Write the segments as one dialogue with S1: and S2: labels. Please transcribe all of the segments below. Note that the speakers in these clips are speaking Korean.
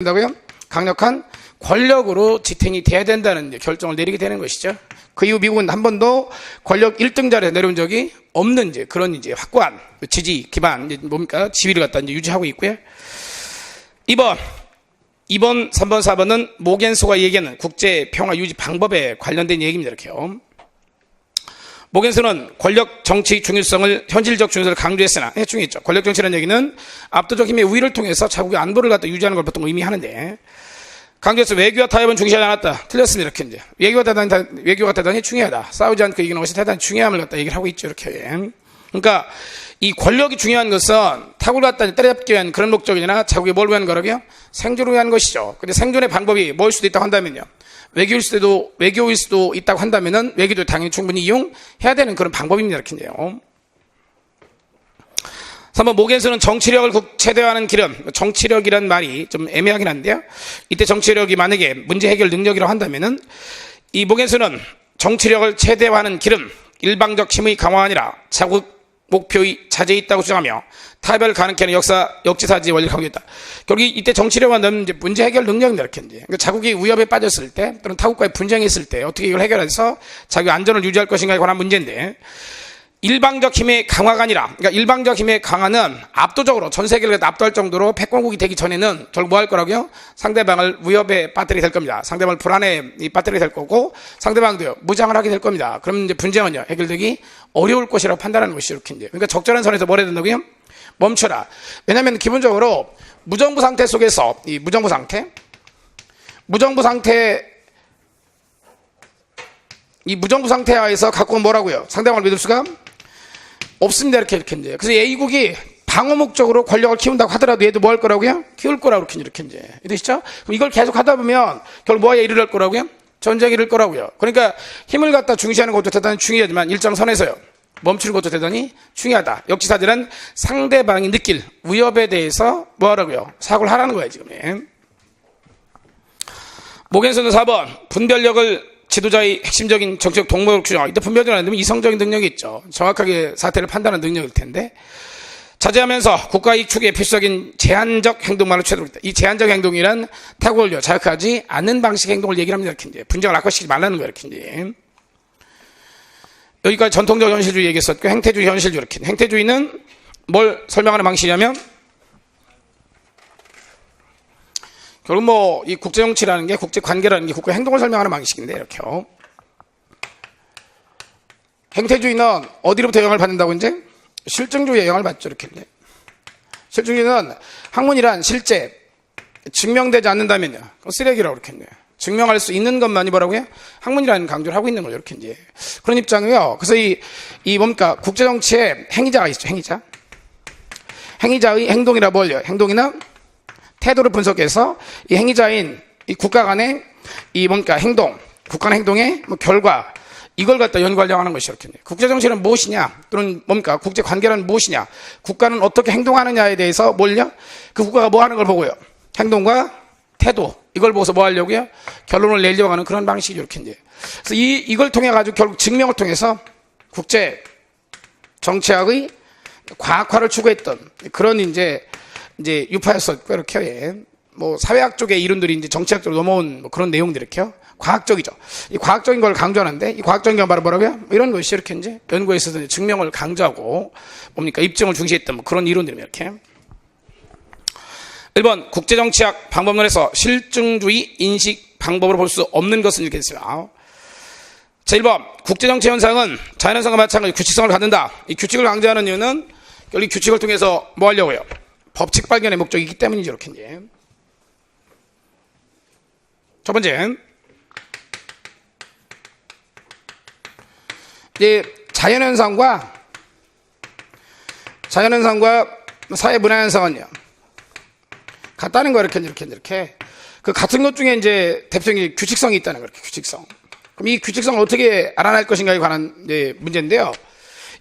S1: 된다고요? 강력한 권력으로 지탱이 돼야 된다는 결정을 내리게 되는 것이죠. 그 이후 미국은 한 번도 권력 1등 자리에 내려온 적이 없는 그런 확고한 지지 기반 뭡니까 지위를 갖다 유지하고 있고요. 2번, 3번, 4번은 모겐소가 얘기하는 국제 평화 유지 방법에 관련된 얘기입니다. 이렇게요. 모겐소는 권력 정치 중요성을 현실적 중요성을 강조했으나 중요했죠. 권력 정치라는 얘기는 압도적 힘의 우위를 통해서 자국의 안보를 갖다 유지하는 걸 보통 의미하는데 강조해서 외교와 타협은 중시하지 않았다. 틀렸습니다. 이렇게 외교가 대단히 중요하다. 싸우지 않고 이기는 것이 대단히 중요함을 갖다 얘기를 하고 있죠. 이렇게. 그러니까 이 권력이 중요한 것은 타국을 갖다 때려잡기 위한 그런 목적이 아니라 자국의 뭘 위한 거라고요? 생존을 위한 것이죠. 근데 생존의 방법이 뭘 수도 있다고 한다면요. 외교일 수도 있다고 한다면은 외교도 당연히 충분히 이용해야 되는 그런 방법입니다. 이렇게요. 3번 모겐소는 정치력을 최대화하는 길은 정치력이란 말이 좀 애매하긴 한데요. 이때 정치력이 만약에 문제 해결 능력이라고 한다면은 이 모겐소는 정치력을 최대화하는 길은 일방적 힘의 강화가 아니라 자국 목표의 자제에 있다고 주장하며 타협을 가능케 하는 역지사지 원리를 강조했다. 결국 이때 정치력을 한다면 문제 해결 능력입니다. 이렇게 그러니까 자국이 위협에 빠졌을 때 또는 타국과의 분쟁이 있을 때 어떻게 이걸 해결해서 자국의 안전을 유지할 것인가에 관한 문제인데 일방적 힘의 강화가 아니라 그러니까 일방적 힘의 강화는 압도적으로 전 세계를 압도할 정도로 패권국이 되기 전에는 결국 뭐 할 거라고요? 상대방을 위협에 빠뜨리게 될 겁니다. 상대방을 불안에 빠뜨리게 될 거고 상대방도요 무장을 하게 될 겁니다. 그럼 이제 분쟁은요 해결되기 어려울 것이라고 판단하는 것이 이렇게 이제 그러니까 적절한 선에서 뭘 해야 된다고요? 멈춰라. 왜냐하면 기본적으로 무정부 상태 속에서 이 무정부 상태 하에서 갖고 온 뭐라고요? 상대방을 믿을 수가 없습니다. 이렇게 이제. 그래서 A국이 방어 목적으로 권력을 키운다고 하더라도 얘도 뭐 할 거라고요? 키울 거라고 이렇게 이제. 이해되시죠? 그럼 이걸 계속 하다 보면 결국 뭐에 이를 거라고요? 전쟁에 이를 거라고요. 그러니까 힘을 갖다 중시하는 것도 대단히 중요하지만 일정 선에서요. 멈추는 것도 대단히 중요하다. 역지사지는 상대방이 느낄 위협에 대해서 뭐 하라고요? 사고를 하라는 거예요, 지금. 모겐소는 4번, 분별력을 지도자의 핵심적인 정치적 동력을 규정하고 이때 분별력을 안 되면 이성적인 능력이 있죠. 정확하게 사태를 판단하는 능력일 텐데 자제하면서 국가 이익 추구에 필수적인 제한적 행동만을 최대로 했다. 이 제한적 행동이란 타국을 자극하지 않는 방식의 행동을 얘기를 합니다. 이렇게 이제 분쟁을 악화시키지 말라는 거예요. 이렇게 이제. 여기까지 전통적 현실주의 얘기했었고 행태주의 현실주의 이렇게. 행태주의는 뭘 설명하는 방식이냐면 결국 이 국제정치라는 게 국제관계라는 게 국가 행동을 설명하는 방식인데 이렇게요. 행태주의는 어디로부터 영향을 받는다고 이제? 실증주의에 영향을 받죠. 이렇게. 실증주의는 학문이란 실제 증명되지 않는다면요. 쓰레기라고 이렇게. 증명할 수 있는 것만이 뭐라고요? 학문이라는 강조를 하고 있는 거죠. 이렇게 이제. 그런 입장이에요. 그래서 뭡니까? 국제정치에 행위자가 있죠. 행위자. 행위자의 행동이라 뭘요? 행동이나 태도를 분석해서 이 행위자인 이 국가 간의 행동, 국가 간의 행동의 결과, 이걸 갖다 연구하려고 하는 것이 이렇게. 국제정치는 무엇이냐? 또는 국제관계란 무엇이냐? 국가는 어떻게 행동하느냐에 대해서 그 국가가 뭐 하는 걸 보고요. 행동과 태도, 이걸 보고서 뭐 하려고요? 결론을 내려고 하는 그런 방식이 이렇게 이제. 그래서 이걸 통해 가지고 결국 증명을 통해서 국제 정치학의 과학화를 추구했던 그런 이제 유파였었고, 이렇게, 사회학 쪽의 이론들이 이제 정치학 쪽으로 넘어온 그런 내용들, 이렇게요. 과학적이죠. 이 과학적인 걸 강조하는데, 이 과학적인 건 바로 뭐라고요? 이런 것이 이렇게 이제 연구에 있어서 증명을 강조하고, 입증을 중시했던 그런 이론들입니다, 이렇게. 1번, 국제정치학 방법론에서 실증주의 인식 방법으로 볼 수 없는 것은 이렇게 됐어요. 자, 1번, 국제정치 현상은 자연현상과 마찬가지로 규칙성을 갖는다. 이 규칙을 강조하는 이유는, 결국 이 규칙을 통해서 뭐 하려고요? 법칙 발견의 목적이기 때문이죠. 이렇게 이제. 첫 번째, 자연현상과 사회 문화 현상은요 같다는 거 이렇게. 그 같은 것 중에 이제 대표적인 규칙성이 있다는 거예요. 규칙성. 그럼 이 규칙성을 어떻게 알아낼 것인가에 관한 문제인데요.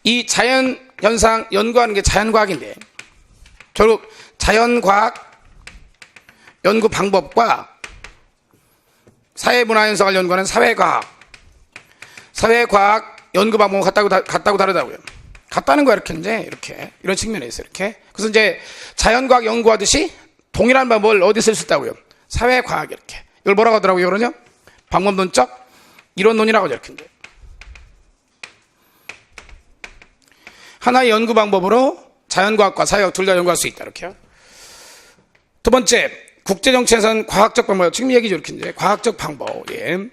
S1: 이 자연 현상 연구하는 게 자연과학인데. 결국 자연과학 연구 방법과 사회문화현상을 연구하는 사회과학 연구 방법은 같다고 다르다고요. 같다는 거야 이렇게 이런 측면에 있어요. 이렇게. 그래서 이제 자연과학 연구하듯이 동일한 방법을 어디 쓸 수 있다고요? 사회과학 이렇게. 이걸 뭐라고 하더라고요? 그러냐? 방법론적 이론론이라고 이렇게. 하나의 연구 방법으로 자연과학과 사회과학 둘 다 연구할 수 있다. 이렇게요. 두 번째, 국제정치에서는 과학적 방법. 지금 얘기죠. 이렇게 이제 과학적 방법. 예. 그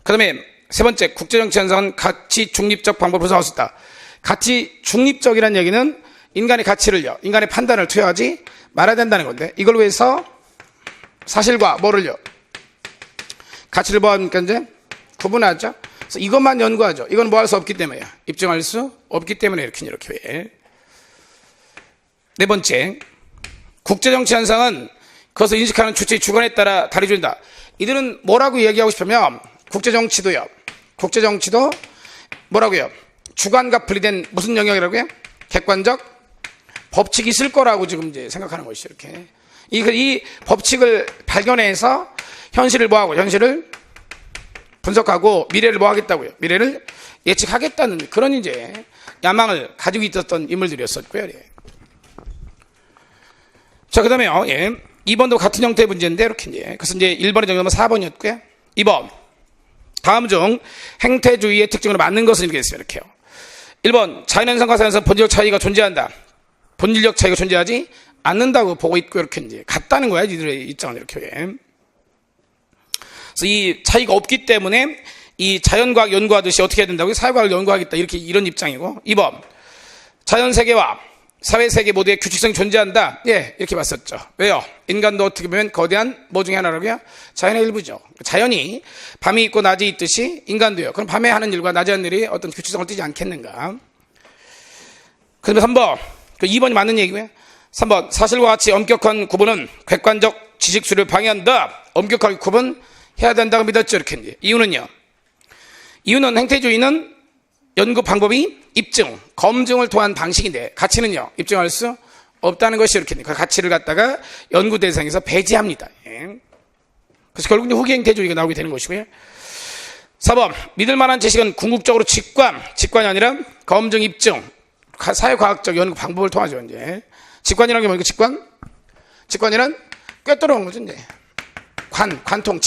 S1: 다음에 세 번째, 국제정치에서는 가치 중립적 방법으로 나올 수 있다. 가치 중립적이라는 얘기는 인간의 가치를요, 인간의 판단을 투여하지 말아야 된다는 건데, 이걸 위해서 사실과 뭐를요? 가치를 뭐 합니까? 이제 구분하죠. 그래서 이것만 연구하죠. 이건 뭐 할 수 없기 때문에요. 입증할 수 없기 때문에 이렇게. 네 번째, 국제정치 현상은 그것을 인식하는 주체의 주관에 따라 다르준다. 이들은 뭐라고 얘기하고 싶으면 국제정치도 뭐라고요? 주관과 분리된 무슨 영역이라고요? 객관적 법칙이 있을 거라고 지금 이제 생각하는 것이죠. 이렇게 이 법칙을 발견해서 현실을 뭐하고 현실을 분석하고 미래를 뭐 하겠다고요? 미래를 예측하겠다는 그런 이제 야망을 가지고 있었던 인물들이었었고요. 예. 자, 그 다음에요. 예. 2번도 같은 형태의 문제인데 이렇게 이제 그래서 이제 1번의 정답은 4번이었고요. 2번. 다음 중 행태주의의 특징으로 맞는 것은 이렇게 됐어요. 이렇게요. 1번, 자연현상과 사연상 본질적 차이가 존재한다. 본질적 차이가 존재하지 않는다고 보고 있고 이렇게 이제 같다는 거야. 이들의 입장은 이렇게. 그래서 이 차이가 없기 때문에 이 자연과학 연구하듯이 어떻게 해야 된다고요? 사회과학을 연구하겠다. 이런 입장이고. 2번, 자연세계와 사회세계 모두의 규칙성이 존재한다. 예, 이렇게 봤었죠. 왜요? 인간도 어떻게 보면 거대한 뭐 중에 하나라고요? 자연의 일부죠. 자연이 밤이 있고 낮이 있듯이 인간도요. 그럼 밤에 하는 일과 낮에 하는 일이 어떤 규칙성을 띠지 않겠는가? 그다음에 3번, 2번이 맞는 얘기고요. 3번, 사실과 가치 엄격한 구분은 객관적 지식수를 방해한다. 엄격하게 구분해야 된다고 믿었죠. 이렇게 이제. 이유는 행태주의는 연구 방법이 입증, 검증을 통한 방식인데 가치는요, 입증할 수 없다는 것이 이렇게 그 가치를 갖다가 연구 대상에서 배제합니다. 예. 그래서 결국 후기 행태주의가 나오게 되는 것이고요. 4번, 믿을 만한 지식은 궁극적으로 직관이 아니라 검증, 입증, 사회과학적 연구 방법을 통하죠. 이제 직관이라는 게 뭐니까 직관이란 꿰뚫어보는 거죠. 이제 관통,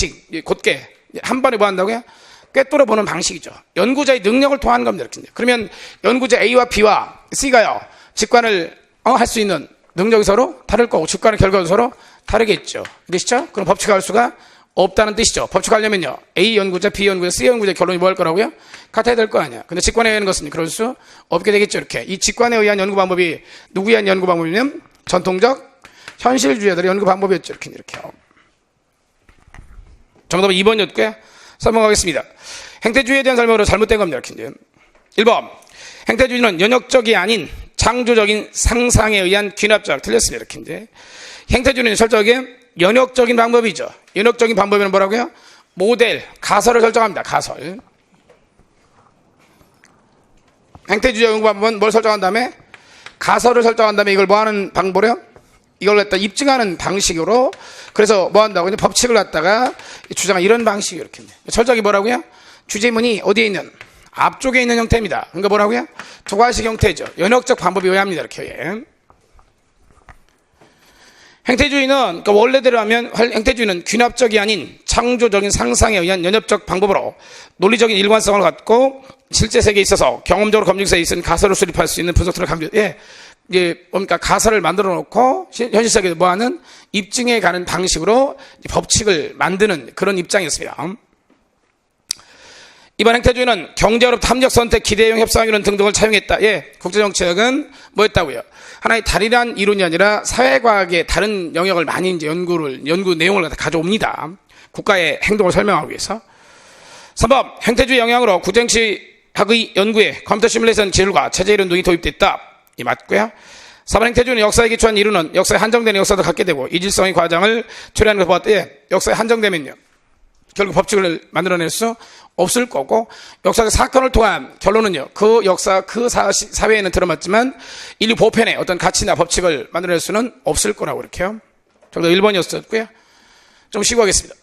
S1: 곧게 한 번에 뭐 한다고요? 꿰뚫어 보는 방식이죠. 연구자의 능력을 통하는 겁니다. 이렇게. 그러면 연구자 A와 B와 C가요, 직관을 할 수 있는 능력이 서로 다를 거고, 직관의 결과도 서로 다르겠죠. 그러시죠? 그럼 법칙화할 수가 없다는 뜻이죠. 법칙화하려면요, A 연구자, B 연구자, C 연구자 결론이 뭐 할 거라고요? 같아야 될 거 아니야. 근데 직관에 의한 것은 그럴 수 없게 되겠죠. 이렇게. 이 직관에 의한 연구 방법이 누구에 의한 연구 방법이냐면 전통적 현실주의자들의 연구 방법이었죠. 이렇게요. 정답은 2번이었고요. 설명하겠습니다. 행태주의에 대한 설명으로 잘못된 겁니다. 이렇게. 1번, 행태주의는 연역적이 아닌 창조적인 상상에 의한 귀납작. 틀렸습니다. 이렇게. 이제 행태주의는 철저하게 연역적인 방법이죠. 연역적인 방법은 뭐라고요? 모델, 가설을 설정합니다. 가설. 행태주의 연구 방법은 뭘 설정한 다음에? 가설을 설정한 다음에 이걸 뭐 하는 방법이요? 이걸 갖다 입증하는 방식으로, 그래서 뭐 한다고? 법칙을 갖다가 주장한 이런 방식이 이렇게. 철저하게 뭐라고요? 주제문이 어디에 있는? 앞쪽에 있는 형태입니다. 그러니까 뭐라고요? 두괄식 형태죠. 연역적 방법이 의합니다. 이렇게. 행태주의는, 그러니까 원래대로 하면 행태주의는 귀납적이 아닌 창조적인 상상에 의한 연역적 방법으로 논리적인 일관성을 갖고 실제 세계에 있어서 경험적으로 검증세에 있는 가설을 수립할 수 있는 분석들을 강조, 그러니까 가설을 만들어 놓고 현실 세계에서 뭐 하는 입증해 가는 방식으로 법칙을 만드는 그런 입장이었습니다. 이번 행태주의는 경제업, 탐력, 선택, 기대형, 협상이론 등등을 차용했다. 국제정책은 뭐였다고요? 하나의 다리란 이론이 아니라 사회과학의 다른 영역을 많이 이제 연구 내용을 가져옵니다. 국가의 행동을 설명하기 위해서. 3번, 행태주의 영향으로 국제정치학의 연구에 컴퓨터 시뮬레이션 기술과 체제 이론 등이 도입됐다. 이 맞고요. 4번, 행태주의는 역사에 기초한 이론은 역사에 한정되는 역사도 갖게 되고 이질성의 과장을 초래하는 것을 보았다. 역사에 한정되면요, 결국 법칙을 만들어낼 수 없을 거고, 역사적 사건을 통한 결론은요, 그 역사, 그 사회에는 들어맞지만 인류 보편의 어떤 가치나 법칙을 만들어낼 수는 없을 거라고 이렇게요. 정답 1번이었었고요. 좀 쉬고 하겠습니다.